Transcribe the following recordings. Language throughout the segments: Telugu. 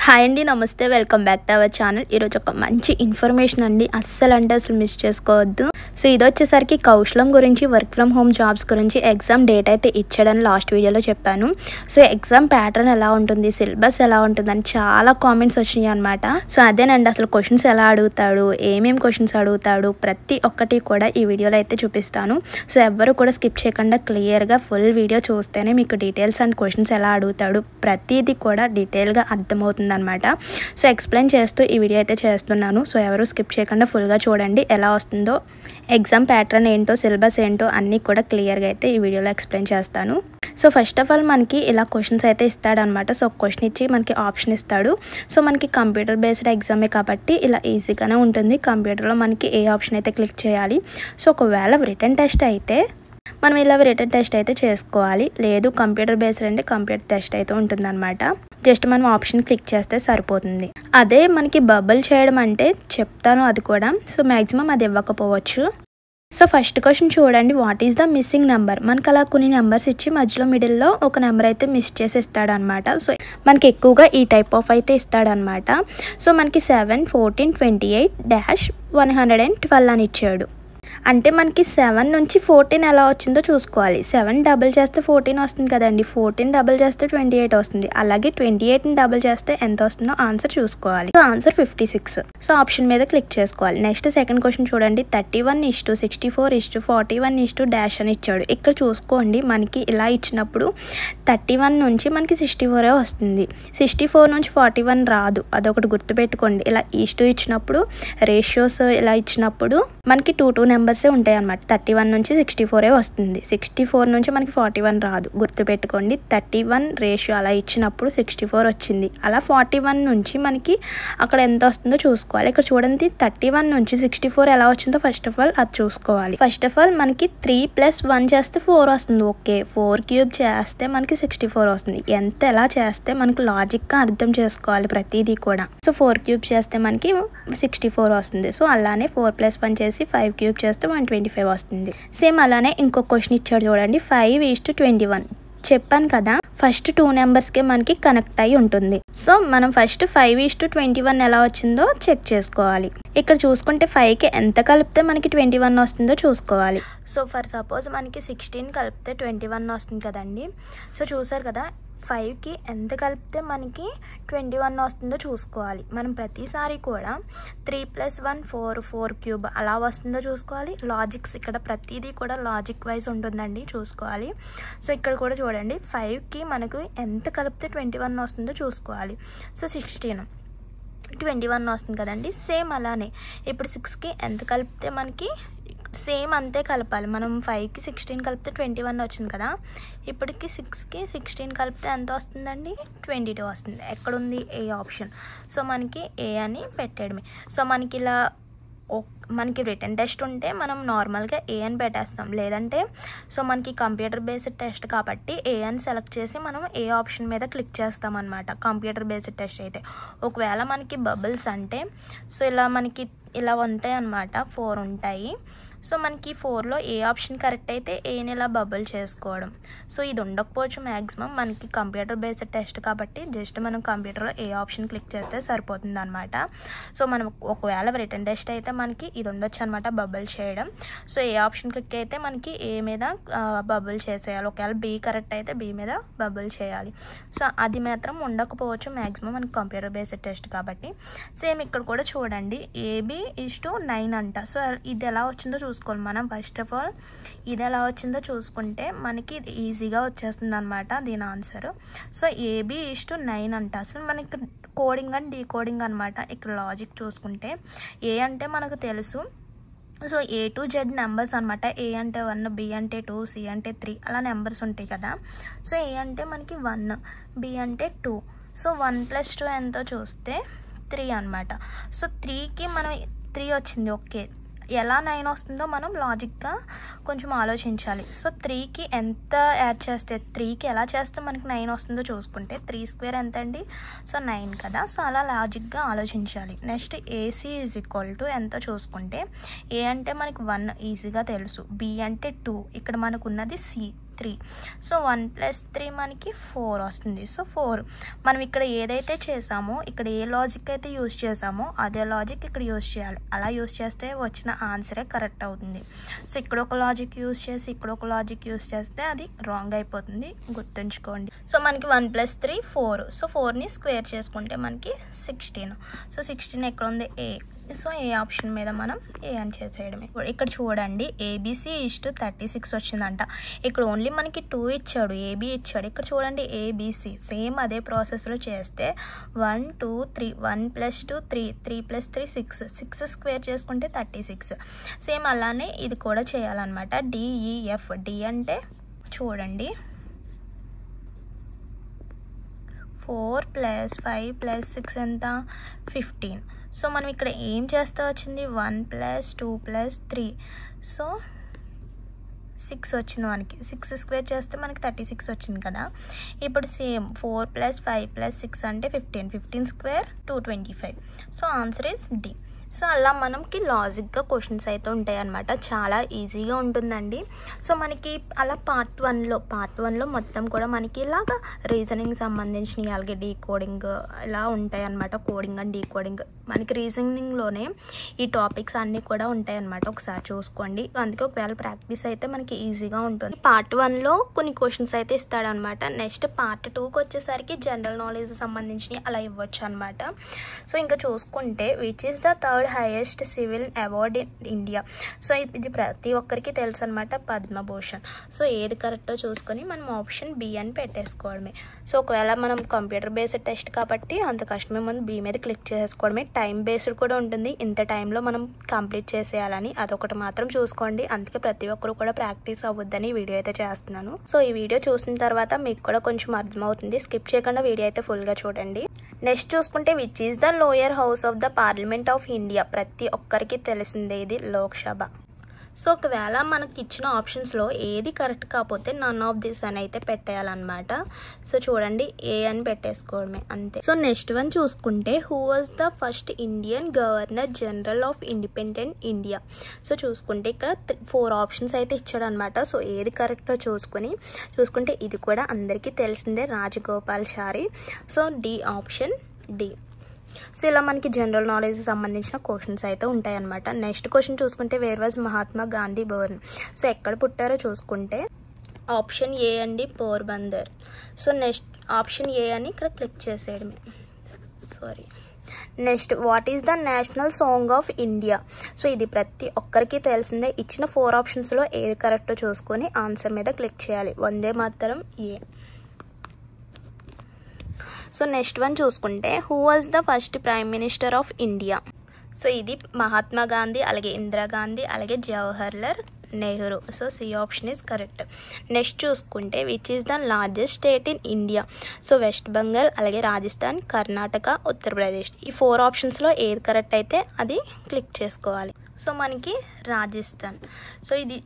హాయ్ అండి, నమస్తే. Welcome back to our channel. ఈరోజు ఒక మంచి ఇన్ఫర్మేషన్ అండి, అస్సలు మిస్ చేసుకోవద్దు. సో ఇది వచ్చేసరికి కౌశలం గురించి, వర్క్ ఫ్రమ్ హోమ్ జాబ్స్ గురించి ఎగ్జామ్ డేట్ అయితే ఇచ్చాడని లాస్ట్ వీడియోలో చెప్పాను. సో ఎగ్జామ్ ప్యాటర్న్ ఎలా ఉంటుంది, సిలబస్ ఎలా ఉంటుందని చాలా కామెంట్స్ వచ్చినాయి అనమాట. సో అదేనండి, అసలు క్వశ్చన్స్ ఎలా అడుగుతాడు, ఏమేమి క్వశ్చన్స్ అడుగుతాడు, ప్రతి ఒక్కటి కూడా ఈ వీడియోలో అయితే చూపిస్తాను. సో ఎవ్వరు కూడా స్కిప్ చేయకుండా క్లియర్గా ఫుల్ వీడియో చూస్తేనే మీకు డీటెయిల్స్ అండ్ క్వశ్చన్స్ ఎలా అడుగుతాడు ప్రతిదీ కూడా డీటెయిల్గా అర్థమవుతుంది అనమాట. సో ఎక్స్ప్లెయిన్ చేస్తూ ఈ వీడియో అయితే చేస్తున్నాను. సో ఎవరు స్కిప్ చేయకుండా ఫుల్గా చూడండి. ఎలా వస్తుందో, ఎగ్జామ్ ప్యాటర్న్ ఏంటో, సిలబస్ ఏంటో అన్నీ కూడా క్లియర్గా అయితే ఈ వీడియోలో ఎక్స్ప్లెయిన్ చేస్తాను. సో ఫస్ట్ ఆఫ్ ఆల్ మనకి ఇలా క్వశ్చన్స్ అయితే ఇస్తాడనమాట. సో క్వశ్చన్ ఇచ్చి మనకి ఆప్షన్ ఇస్తాడు. సో మనకి కంప్యూటర్ బేస్డ్ ఎగ్జామే కాబట్టి ఇలా ఈజీగానే ఉంటుంది. కంప్యూటర్లో మనకి ఏ ఆప్షన్ అయితే క్లిక్ చేయాలి. సో ఒకవేళ రిటన్ టెస్ట్ అయితే మనం ఇలా రిటన్ టెస్ట్ అయితే చేసుకోవాలి. లేదు కంప్యూటర్ బేస్డ్ అంటే కంప్యూటర్ టెస్ట్ అయితే ఉంటుందన్నమాట. జస్ట్ మనం ఆప్షన్ క్లిక్ చేస్తే సరిపోతుంది. అదే మనకి బబుల్ చేయడం అంటే చెప్తాను అది కూడా. సో మ్యాక్సిమం అది ఇవ్వకపోవచ్చు. సో ఫస్ట్ క్వశ్చన్ చూడండి, what is the missing number. మనకు అలా కొన్ని నెంబర్స్ ఇచ్చి మధ్యలో మిడిల్లో ఒక నెంబర్ అయితే మిస్ చేసి ఇస్తాడనమాట. సో మనకి ఎక్కువగా ఈ టైప్ ఆఫ్ అయితే ఇస్తాడనమాట. సో మనకి 7, 14, 28 -112 అని ఇచ్చాడు. అంటే మనకి 7 నుంచి 14 ఎలా వచ్చిందో చూసుకోవాలి. 7 డబుల్ చేస్తే 14 వస్తుంది కదండి. 14 డబుల్ చేస్తే 28 వస్తుంది. అలాగే 28ని డబుల్ చేస్తే ఎంత వస్తుందో ఆన్సర్ చూసుకోవాలి. So answer 56. సో ఆప్షన్ మీద క్లిక్ చేసుకోవాలి. నెక్స్ట్ సెకండ్ క్వశ్చన్ చూడండి, 31:64:41:- అని ఇచ్చాడు. ఇక్కడ చూసుకోండి, మనకి ఇలా ఇచ్చినప్పుడు 31 నుంచి మనకి 64 వస్తుంది. 64 నుంచి 41 రాదు, అదొకటి గుర్తుపెట్టుకోండి. ఇలా ఈస్టు ఇచ్చినప్పుడు, రేషియోస్ ఇలా ఇచ్చినప్పుడు మనకి 2 నెంబర్సే ఉంటాయి అన్నమాట. 31 నుంచి 64 వస్తుంది. 64 నుంచి మనకి 41 రాదు, గుర్తుపెట్టుకోండి. 31 రేషియో అలా ఇచ్చినప్పుడు 64 వచ్చింది. అలా 41 నుంచి మనకి అక్కడ ఎంత వస్తుందో చూసుకోవాలి. ఇక్కడ చూడండి, 31 నుంచి 64 ఎలా వచ్చిందో ఫస్ట్ ఆఫ్ ఆల్ అది చూసుకోవాలి. ఫస్ట్ ఆఫ్ ఆల్ మనకి 3 + 1 చేస్తే 4 వస్తుంది. ఓకే, 4 క్యూబ్ చేస్తే మనకి 64 వస్తుంది. ఎంత ఎలా చేస్తే మనకి లాజిక్గా అర్థం చేసుకోవాలి ప్రతిదీ కూడా. సో 4 క్యూబ్ చేస్తే మనకి 64 వస్తుంది. సో అలానే 4 + 1 చేసి 5 క్యూబ్ చేస్తే 125 వస్తుంది. సేమ్ అలానే ఇంకో క్వశ్చన్ ఇచ్చాడు చూడండి, 5:21. చెప్పాను కదా, ఫస్ట్ 2 నెంబర్స్కే మనకి కనెక్ట్ అయి ఉంటుంది. సో మనం ఫస్ట్ 5:21 ఎలా వచ్చిందో చెక్ చేసుకోవాలి. ఇక్కడ చూసుకుంటే 5కి ఎంత కలిపితే మనకి 21 వస్తుందో చూసుకోవాలి. సో ఫర్ సపోజ్ మనకి 16 కలిపితే 21 వస్తుంది కదండి. సో చూసారు కదా, 5కి ఎంత కలిపితే మనకి 21 వస్తుందో చూసుకోవాలి. మనం ప్రతిసారి కూడా 3 + 1 4 క్యూబ్ అలా వస్తుందో చూసుకోవాలి. లాజిక్స్ ఇక్కడ ప్రతిదీ కూడా లాజిక్ వైజ్ ఉంటుందండి, చూసుకోవాలి. సో ఇక్కడ కూడా చూడండి, 5కి మనకు ఎంత కలిపితే 21 వస్తుందో చూసుకోవాలి. సో 16 21 వస్తుంది కదండి. సేమ్ అలానే ఇప్పుడు 6కి ఎంత కలిపితే మనకి సేమ్ అంతే కలపాలి. మనం 5కి 16 కలిపితే 21 వచ్చింది కదా. ఇప్పటికి 6కి 16 కలిపితే ఎంత వస్తుందండి, 22 వస్తుంది. ఎక్కడుంది ఏ ఆప్షన్. సో మనకి ఏ అని పెట్టేయడమే. సో మనకి ఇలా మనకి రిటన్ టెస్ట్ ఉంటే మనం నార్మల్గా ఏ అని పెట్టేస్తాం. లేదంటే సో మనకి కంప్యూటర్ బేస్డ్ టెస్ట్ కాబట్టి ఏ అని సెలెక్ట్ చేసి మనం ఏ ఆప్షన్ మీద క్లిక్ చేస్తాం అనమాట. కంప్యూటర్ బేస్డ్ టెస్ట్ అయితే ఒకవేళ మనకి బబుల్స్ అంటే సో ఇలా మనకి ఇలా ఉంటాయి అన్నమాట, 4 ఉంటాయి. సో మనకి 4లో ఏ ఆప్షన్ కరెక్ట్ అయితే ఏని ఇలా బబుల్ చేసుకోవడం. సో ఇది ఉండకపోవచ్చు మ్యాక్సిమం, మనకి కంప్యూటర్ బేస్డ్ టెస్ట్ కాబట్టి జస్ట్ మనం కంప్యూటర్లో ఏ ఆప్షన్ క్లిక్ చేస్తే సరిపోతుంది అనమాట. సో మనం ఒకవేళ రిటన్ టెస్ట్ అయితే మనకి ఇది ఉండొచ్చు అనమాట, బబుల్ చేయడం. సో ఏ ఆప్షన్ క్లిక్ అయితే మనకి ఏ మీద బబుల్ చేసేయాలి. ఒకవేళ బి కరెక్ట్ అయితే బి మీద బబుల్ చేయాలి. సో అది మాత్రం ఉండకపోవచ్చు మ్యాక్సిమం మనకి కంప్యూటర్ బేస్డ్ టెస్ట్ కాబట్టి. సేమ్ ఇక్కడ కూడా చూడండి, AB:9 అంట. సో ఇది ఎలా వచ్చిందో చూసుకోవాలి మనం. ఫస్ట్ ఆఫ్ ఆల్ ఇది ఎలా వచ్చిందో చూసుకుంటే మనకి ఇది ఈజీగా వచ్చేస్తుంది అనమాట దీని ఆన్సర్. సో AB:9 అంట. అసలు మనకి కోడింగ్ అండ్ డీకోడింగ్ అనమాట. ఇక్కడ లాజిక్ చూసుకుంటే ఏ అంటే మనకు తెలుసు. So A to Z numbers అనమాట. ఏ అంటే 1, B అంటే 2, C అంటే 3 అలా నెంబర్స్ ఉంటాయి కదా. సో ఏ అంటే మనకి 1, B అంటే 2. సో 1 + 2 ఎంతో చూస్తే 3 అనమాట. సో 3కి మనం 3 వచ్చింది. ఓకే, ఎలా 9 వస్తుందో మనం లాజిక్గా కొంచెం ఆలోచించాలి. సో 3కి ఎంత యాడ్ చేస్తే, 3కి ఎలా చేస్తే మనకి 9 వస్తుందో చూసుకుంటే 3² ఎంత అండి, సో 9 కదా. సో అలా లాజిక్గా ఆలోచించాలి. నెక్స్ట్ AC = ఎంతో చూసుకుంటే ఏ అంటే మనకి 1 ఈజీగా తెలుసు, B అంటే 2, ఇక్కడ మనకు ఉన్నది C 3. సో 1 + 3 మనకి 4 వస్తుంది. సో 4 మనం ఇక్కడ ఏదైతే చేసామో ఇక్కడ ఏ లాజిక్ అయితే యూజ్ చేసామో అదే లాజిక్ ఇక్కడ యూజ్ చేయాలి. అలా యూజ్ చేస్తే వచ్చిన ఆన్సరే కరెక్ట్ అవుతుంది. సో ఇక్కడ ఒక లాజిక్ యూజ్ చేసి ఇక్కడ ఒక లాజిక్ యూజ్ చేస్తే అది రాంగ్ అయిపోతుంది, గుర్తుంచుకోండి. సో మనకి 1 + 3 4. సో 4ని స్క్వేర్ చేసుకుంటే మనకి 16. సో 16 ఎక్కడ ఉంది? ఏ. సో ఏ ఆప్షన్ మీద మనం ఏ అని చేసేయడమే. ఇక్కడ చూడండి ఏబిసి = 36 వచ్చిందంట. ఇక్కడ ఓన్లీ మనకి 2 ఇచ్చాడు, ఏబి ఇచ్చాడు. ఇక్కడ చూడండి ఏబిసి సేమ్ అదే ప్రాసెస్లో చేస్తే 1 2 3 1 + 2 3 3 + 3 6 6 స్క్వేర్ చేసుకుంటే 36. సేమ్ అలానే ఇది కూడా చేయాలన్నమాట. డిఈఎఫ్. డి అంటే చూడండి 4 + 5 + 6 ఎంత? 15. సో మనం ఇక్కడ ఏం చేస్తే వచ్చింది? 1 + 2 + 3. సో 6 వచ్చింది మనకి. 6 స్క్వేర్ చేస్తే మనకి 36 వచ్చింది కదా. ఇప్పుడు సేమ్ 4 + 5 + 6 అంటే 15. 15 square 225. So answer is D. So అలా మనకి లాజిక్గా క్వశ్చన్స్ అయితే ఉంటాయి అన్నమాట. చాలా ఈజీగా ఉంటుందండి. సో మనకి అలా పార్ట్ వన్లో మొత్తం కూడా మనకి ఇలాగా రీజనింగ్ సంబంధించినవి, అలాగే డీకోడింగ్ ఇలా ఉంటాయి అన్నమాట. కోడింగ్ అండ్ డీకోడింగ్ మనకి రీజనింగ్లోనే ఈ టాపిక్స్ అన్నీ కూడా ఉంటాయి అన్నమాట. ఒకసారి చూసుకోండి. అందుకే ఒకవేళ ప్రాక్టీస్ అయితే మనకి ఈజీగా ఉంటుంది. పార్ట్ 1లో కొన్ని క్వశ్చన్స్ అయితే ఇస్తాడనమాట. నెక్స్ట్ పార్ట్ 2కి వచ్చేసరికి జనరల్ నాలెడ్జ్ సంబంధించినవి అలా ఇవ్వచ్చు అనమాట. సో ఇంకా చూసుకుంటే which is the third highest civil award in India. So ఇది ప్రతి ఒక్కరికి తెలుసు అనమాట, పద్మభూషణ్. సో ఏది కరెక్టో చూసుకొని మనం ఆప్షన్ బి అని పెట్టేసుకోవడమే. సో ఒకవేళ మనం కంప్యూటర్ బేస్డ్ టెస్ట్ కాబట్టి అంత కష్టమే, ముందు బి మీద క్లిక్ చేసుకోవడమే. టైం బేస్డ్ కూడా ఉంటుంది, ఇంత టైంలో మనం కంప్లీట్ చేసేయాలని, అదొకటి మాత్రం చూసుకోండి. అందుకే ప్రతి ఒక్కరు కూడా ప్రాక్టీస్ అవ్వద్దని వీడియో అయితే చేస్తున్నాను. సో ఈ వీడియో చూసిన తర్వాత మీకు కూడా కొంచెం అర్థమవుతుంది. స్కిప్ చేయకుండా వీడియో అయితే ఫుల్గా చూడండి. నెక్స్ట్ చూసుకుంటే which is the lower house of the parliament of India. ప్రతి ఒక్కరికి తెలిసిందే ఇది లోక్సభ. సో ఒకవేళ మనకి ఇచ్చిన ఆప్షన్స్లో ఏది కరెక్ట్ కాకపోతే నన్ ఆఫ్ దిస్ అని అయితే పెట్టేయాలన్నమాట. సో చూడండి ఏ అని పెట్టేసుకోవడమే, అంతే. సో నెక్స్ట్ వన్ చూసుకుంటే who was the first Indian governor general of independent India. So చూసుకుంటే ఇక్కడ 4 ఆప్షన్స్ అయితే ఇచ్చాడు అనమాట. సో ఏది కరెక్టో చూసుకుంటే ఇది కూడా అందరికీ తెలిసిందే, Rajagopalachari. So D option D. So ఇలా మనకి జనరల్ నాలెడ్జ్ సంబంధించిన క్వశ్చన్స్ అయితే ఉంటాయన్నమాట. నెక్స్ట్ క్వశ్చన్ చూసుకుంటే where was Mahatma Gandhi born. So ఎక్కడ పుట్టారో చూసుకుంటే ఆప్షన్ ఏ అండి, Porbandar. So next option A అని ఇక్కడ క్లిక్ చేసేయడమే. Next what is the national song of India. So ఇది ప్రతి ఒక్కరికి తెలిసిందే. ఇచ్చిన 4 ఆప్షన్స్లో ఏది కరెక్టో చూసుకొని ఆన్సర్ మీద క్లిక్ చేయాలి. Vande Mataram A. So next one చూసుకుంటే who was the first prime minister of India. So ఇది మహాత్మా గాంధీ, అలాగే ఇందిరాగాంధీ, అలాగే Jawaharlal Nehru. So C option is correct. Next చూసుకుంటే which is the largest state in India. So West Bengal, అలాగే రాజస్థాన్, కర్ణాటక, ఉత్తరప్రదేశ్. ఈ 4 ఆప్షన్స్లో ఏది కరెక్ట్ అయితే అది క్లిక్ చేసుకోవాలి. సో మనకి రాజస్థాన్. సో ఇది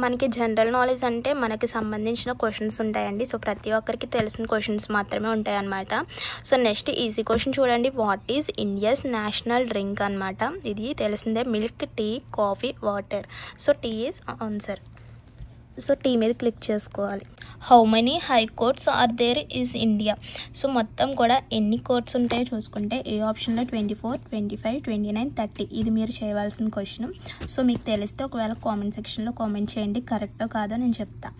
మనకి జనరల్ నాలెడ్జ్ అంటే మనకి సంబంధించిన క్వశ్చన్స్ ఉంటాయండి. సో ప్రతి ఒక్కరికి తెలిసిన క్వశ్చన్స్ మాత్రమే ఉంటాయి అన్నమాట. సో నెక్స్ట్ ఈజీ క్వశ్చన్ చూడండి. What is India's national drink అనమాట. ఇది తెలిసిందే, milk, tea, coffee, water. So tea is answer. So tea మీద క్లిక్ చేసుకోవాలి. How many high courts are there is India. So మొత్తం కూడా ఎన్ని కోర్ట్స్ ఉంటాయో చూసుకుంటే ఏ ఆప్షన్లో 24, 25, 29, 30. ఇది మీరు చేయవలసిన క్వశ్చన్. సో మీకు తెలిస్తే ఒకవేళ కామెంట్ సెక్షన్లో కామెంట్ చేయండి, కరెక్టో కాదో నేను చెప్తా.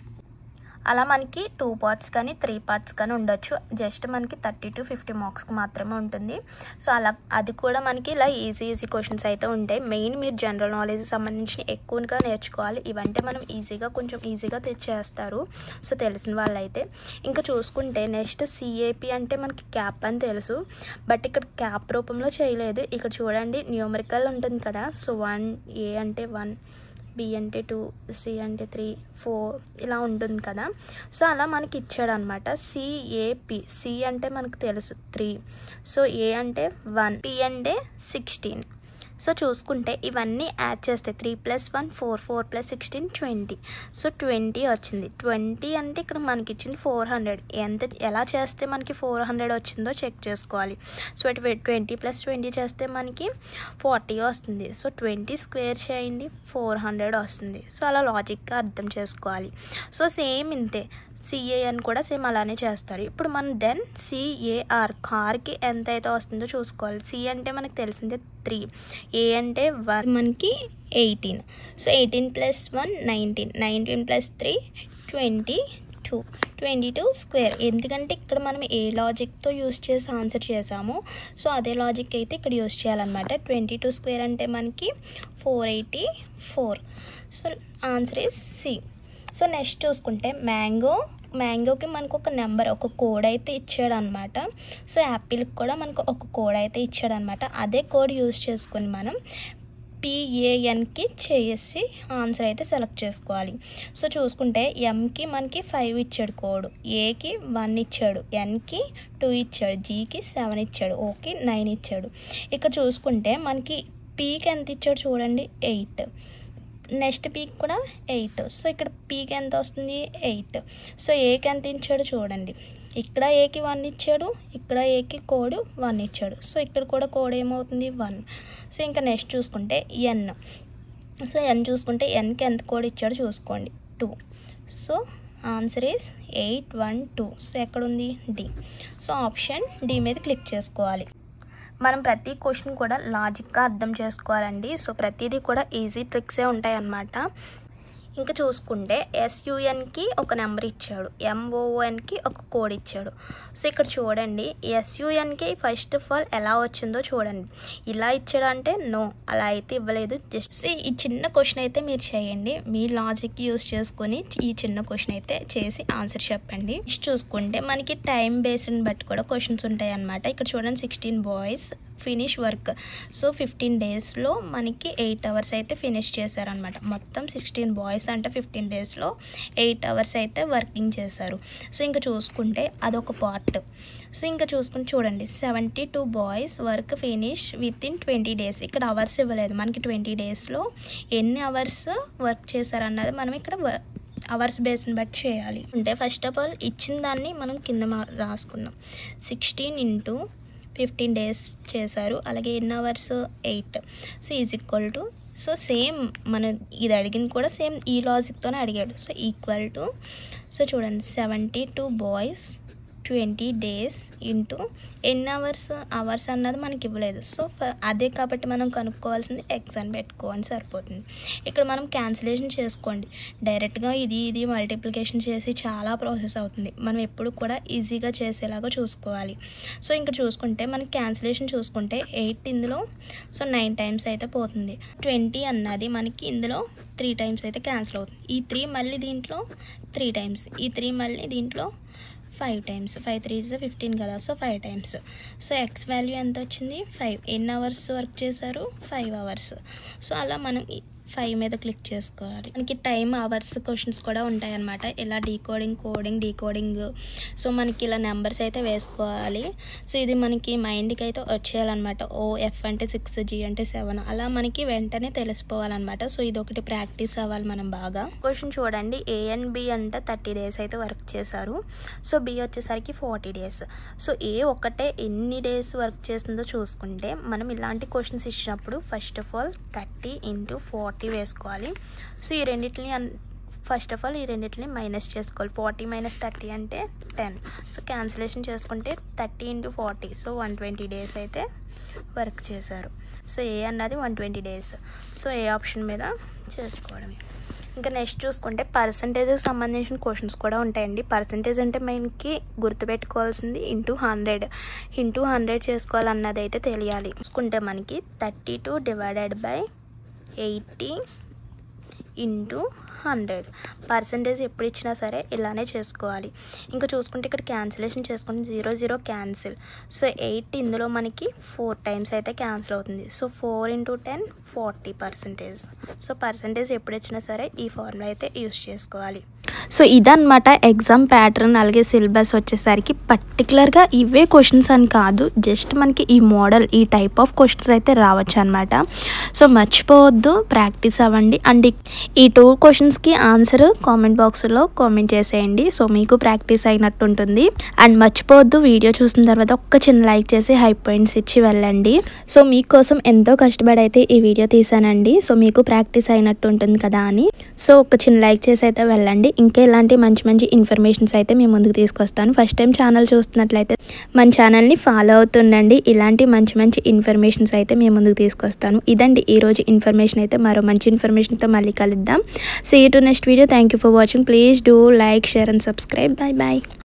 అలా మనకి 2 పార్ట్స్ కానీ 3 పార్ట్స్ కానీ ఉండొచ్చు. జస్ట్ మనకి 30 to 50 మార్క్స్కి మాత్రమే ఉంటుంది. సో అలా అది కూడా మనకి ఇలా ఈజీ క్వశ్చన్స్ అయితే ఉంటాయి. మెయిన్ మీరు జనరల్ నాలెడ్జ్ సంబంధించి ఎక్కువగా నేర్చుకోవాలి. ఇవంటే మనం కొంచెం ఈజీగా తెచ్చేస్తారు. సో తెలిసిన వాళ్ళైతే ఇంకా చూసుకుంటే నెక్స్ట్ సిఏపి అంటే మనకి క్యాప్ అని తెలుసు, బట్ ఇక్కడ క్యాప్ రూపంలో చేయలేదు. ఇక్కడ చూడండి న్యూమరికల్ ఉంటుంది కదా. సో 1 ఏ అంటే 1, బి అంటే 2, సి అంటే 3, 4 ఇలా ఉంటుంది కదా. సో అలా మనకి ఇచ్చాడు అనమాట. సిఏపి. సి అంటే మనకు తెలుసు 3, సో ఏ అంటే 1, పి అంటే 16, సో చూసుకుంటే ఇవన్నీ యాడ్ చేస్తే 3 + 1 4, 4 + 16 20. సో 20 వచ్చింది. 20 అంటే ఇక్కడ మనకి ఇచ్చింది 400. ఎలా చేస్తే మనకి 400 వచ్చిందో చెక్ చేసుకోవాలి. సో 20 + 20 చేస్తే మనకి 40 వస్తుంది. సో 20 స్క్వేర్ చేయండి, 400 వస్తుంది. సో అలా లాజిక్గా అర్థం చేసుకోవాలి. సో సేమ్ ఇంతే, సిఏఎన్ కూడా సేమ్ అలానే చేస్తారు. ఇప్పుడు మనం దెన్ సిఏఆర్, కార్కి ఎంత అయితే వస్తుందో చూసుకోవాలి. సి అంటే మనకు తెలిసిందే 3, ఏ అంటే 1, మనకి 18. So 18 + 1 19, 19 + 3 22, 22 square. ఎందుకంటే ఇక్కడ మనం ఏ లాజిక్తో యూస్ చేసి ఆన్సర్ చేసామో సో అదే లాజిక్ అయితే ఇక్కడ యూస్ చేయాలన్నమాట. 22 స్క్వేర్ అంటే మనకి 484. So answer is C. So next చూసుకుంటే మ్యాంగోకి మనకు ఒక నెంబర్, ఒక కోడ్ అయితే ఇచ్చాడు అనమాట. సో యాపిల్కి కూడా మనకు ఒక కోడ్ అయితే ఇచ్చాడు అనమాట. అదే కోడ్ యూజ్ చేసుకొని మనం PANకి చేసి ఆన్సర్ అయితే సెలెక్ట్ చేసుకోవాలి. సో చూసుకుంటే ఎంకి మనకి 5 ఇచ్చాడు కోడ్, ఏకి 1 ఇచ్చాడు, ఎన్కి 2 ఇచ్చాడు, జీకి 7 ఇచ్చాడు, ఓకి 9 ఇచ్చాడు. ఇక్కడ చూసుకుంటే మనకి పీకి ఎంత ఇచ్చాడు చూడండి, 8. నెక్స్ట్ పీకి కూడా 8. సో ఇక్కడ పీకి ఎంత వస్తుంది, 8. సో ఏకి ఎంత ఇచ్చాడు చూడండి, ఇక్కడ ఏకి 1 ఇచ్చాడు, ఇక్కడ ఏకి కోడ్ 1 ఇచ్చాడు. సో ఇక్కడ కూడా కోడ్ ఏమవుతుంది, 1. సో ఇంకా నెక్స్ట్ చూసుకుంటే ఎన్. సో ఎన్ చూసుకుంటే ఎన్కి ఎంత కోడ్ ఇచ్చాడు చూసుకోండి, 2. So answer is 812. సో ఎక్కడుంది, డి. సో ఆప్షన్ డి మీద క్లిక్ చేసుకోవాలి. మనం ప్రతి క్వశ్చన్ కూడా లాజిక్గా అర్థం చేసుకోవాలండి. సో ప్రతిదీ కూడా ఈజీ ట్రిక్సే ఉంటాయి అన్నమాట. ఇంకా చూసుకుంటే SUNకి ఒక నెంబర్ ఇచ్చాడు, MOONకి ఒక కోడ్ ఇచ్చాడు. సో ఇక్కడ చూడండి, SUNకి ఫస్ట్ ఆఫ్ ఆల్ ఎలా వచ్చిందో చూడండి. ఇలా ఇచ్చాడంటే నో, అలా అయితే ఇవ్వలేదు. జస్ట్ ఈ చిన్న క్వశ్చన్ అయితే మీరు చేయండి, మీ లాజిక్ యూస్ చేసుకొని ఈ చిన్న క్వశ్చన్ అయితే చేసి ఆన్సర్ చెప్పండి. చూసుకుంటే మనకి టైం బేస్ని బట్టి కూడా క్వశ్చన్స్ ఉంటాయి అన్నమాట. ఇక్కడ చూడండి, 16 బాయ్స్ ఫినిష్ వర్క్. సో 15 డేస్లో మనకి 8 అవర్స్ అయితే ఫినిష్ చేశారనమాట. మొత్తం 16 బాయ్స్ అంటే 15 డేస్లో 8 అవర్స్ అయితే వర్కింగ్ చేశారు. సో ఇంకా చూసుకుంటే అదొక పార్ట్. సో ఇంకా చూసుకుంటే చూడండి, 72 boys work finish with in 20 days. ఇక్కడ అవర్స్ ఇవ్వలేదు మనకి. 20 డేస్లో ఎన్ని అవర్స్ వర్క్ చేశారన్నది మనం ఇక్కడ అవర్స్ బేస్ని బట్టి చేయాలి. అంటే ఫస్ట్ ఆఫ్ ఆల్ ఇచ్చిన దాన్ని మనం కింద రాసుకుందాం. 16 × 15 డేస్ చేశారు, అలాగే ఎన్ని hours, 8. So is equal to, so same మన ఇది అడిగింది కూడా సేమ్ ఈ లాజిక్తోనే అడిగాడు. సో ఈక్వల్ టు, సో చూడండి, 72 బాయ్స్ 20 డేస్ ఇంటూ ఎన్ని అవర్స్ అన్నది మనకి ఇవ్వలేదు. సో అదే కాబట్టి మనం కనుక్కోవాల్సింది ఎక్స్ అని పెట్టుకోవాలి, సరిపోతుంది. ఇక్కడ మనం క్యాన్సిలేషన్ చేసుకోండి. డైరెక్ట్గా ఇది మల్టిప్లికేషన్ చేసి చాలా ప్రాసెస్ అవుతుంది. మనం ఎప్పుడు కూడా ఈజీగా చేసేలాగా చూసుకోవాలి. సో ఇంకా చూసుకుంటే మనకి క్యాన్సిలేషన్ చూసుకుంటే 8 ఇందులో సో 9 టైమ్స్ అయితే పోతుంది. 20 అన్నది మనకి ఇందులో 3 టైమ్స్ అయితే క్యాన్సిల్ అవుతుంది. ఈ 3 మళ్ళీ దీంట్లో 3 టైమ్స్, ఈ 3 మళ్ళీ దీంట్లో 5 టైమ్స్. 5 3 is 15 కదా, so 5 times. So X value ఎంత వచ్చింది, 5. ఎన్ని అవర్స్ వర్క్ చేశారు, 5 అవర్స్. సో అలా మనం 5 మీద క్లిక్ చేసుకోవాలి. మనకి టైం అవర్స్ క్వశ్చన్స్ కూడా ఉంటాయన్నమాట. ఇలా డీకోడింగ్. సో మనకి ఇలా నెంబర్స్ అయితే వేసుకోవాలి. సో ఇది మనకి మైండ్కి అయితే వచ్చేయాలన్నమాట. OF అంటే 6, G అంటే 7, అలా మనకి వెంటనే తెలిసిపోవాలన్నమాట. సో ఇది ఒకటి ప్రాక్టీస్ అవ్వాలి మనం బాగా. క్వశ్చన్ చూడండి, A and B అంటే 30 డేస్ అయితే వర్క్ చేశారు. సో B వచ్చేసరికి 40 డేస్. సో A ఒక్కటే ఎన్ని డేస్ వర్క్ చేస్తుందో చూసుకుంటే మనం ఇలాంటి క్వశ్చన్స్ ఇచ్చినప్పుడు ఫస్ట్ ఆఫ్ ఆల్ 30 × 40 వేసుకోవాలి. సో ఈ రెండింటిని ఫస్ట్ ఆఫ్ ఆల్ ఈ రెండింటిని మైనస్ చేసుకోవాలి. 40 - 30 అంటే 10. సో క్యాన్సిలేషన్ చేసుకుంటే 30 × 40, సో 120 డేస్ అయితే వర్క్ చేశారు. సో ఏ అన్నది 120 డేస్. సో ఏ ఆప్షన్ మీద చేసుకోవడమే. ఇంకా నెక్స్ట్ చూసుకుంటే పర్సంటేజ్కి సంబంధించిన క్వశ్చన్స్ కూడా ఉంటాయండి. పర్సంటేజ్ అంటే మనకి గుర్తుపెట్టుకోవాల్సింది ఇంటూ 100 చేసుకోవాలన్నది అయితే తెలియాలి. చూసుకుంటే మనకి 32 / 80 × 100. పర్సంటేజ్ ఎప్పుడు ఇచ్చినా సరే ఇలానే చేసుకోవాలి. ఇంకా చూసుకుంటే ఇక్కడ క్యాన్సిలేషన్ చేసుకుంటే 0 0 క్యాన్సిల్. సో 8 ఇందులో మనకి 4 టైమ్స్ అయితే క్యాన్సిల్ అవుతుంది. సో 4 × 10 40%. సో పర్సంటేజ్ ఎప్పుడు ఇచ్చినా సరే ఈ ఫార్ములా అయితే యూస్ చేసుకోవాలి. సో ఇదన్నమాట ఎగ్జామ్ ప్యాటర్న్. అలాగే సిలబస్ వచ్చేసరికి పర్టికులర్గా ఇవే క్వశ్చన్స్ అని కాదు, జస్ట్ మనకి ఈ మోడల్ ఈ టైప్ ఆఫ్ క్వశ్చన్స్ అయితే రావచ్చు అనమాట. సో మర్చిపోవద్దు, ప్రాక్టీస్ అవ్వండి. అండ్ ఈ 2 క్వశ్చన్స్కి ఆన్సర్ కామెంట్ బాక్స్లో కామెంట్ చేసేయండి. సో మీకు ప్రాక్టీస్ అయినట్టు ఉంటుంది. అండ్ మర్చిపోవద్దు, వీడియో చూసిన తర్వాత ఒక్క చిన్న లైక్ చేసి హై పాయింట్స్ ఇచ్చి వెళ్ళండి. సో మీకోసం ఎంతో కష్టపడి అయితే ఈ వీడియో తీసానండి. సో మీకు ప్రాక్టీస్ అయినట్టు ఉంటుంది కదా అని. సో ఒక చిన్న లైక్ చేసి అయితే వెళ్ళండి. ఇంకా ఇలాంటి మంచి మంచి ఇన్ఫర్మేషన్స్ అయితే మీ ముందుకు తీసుకొస్తాను. ఫస్ట్ టైం ఛానల్ చూస్తున్నట్లయితే మన ఛానల్ని ఫాలో అవుతుండండి. ఇలాంటి మంచి మంచి ఇన్ఫర్మేషన్స్ అయితే మీ ముందుకు తీసుకొస్తాను. ఇదండి ఈరోజు ఇన్ఫర్మేషన్ అయితే. మరో మంచి ఇన్ఫర్మేషన్తో మళ్ళీ కలుద్దాం. See you to next video. Thank you for watching. Please do like, share and subscribe. Bye bye.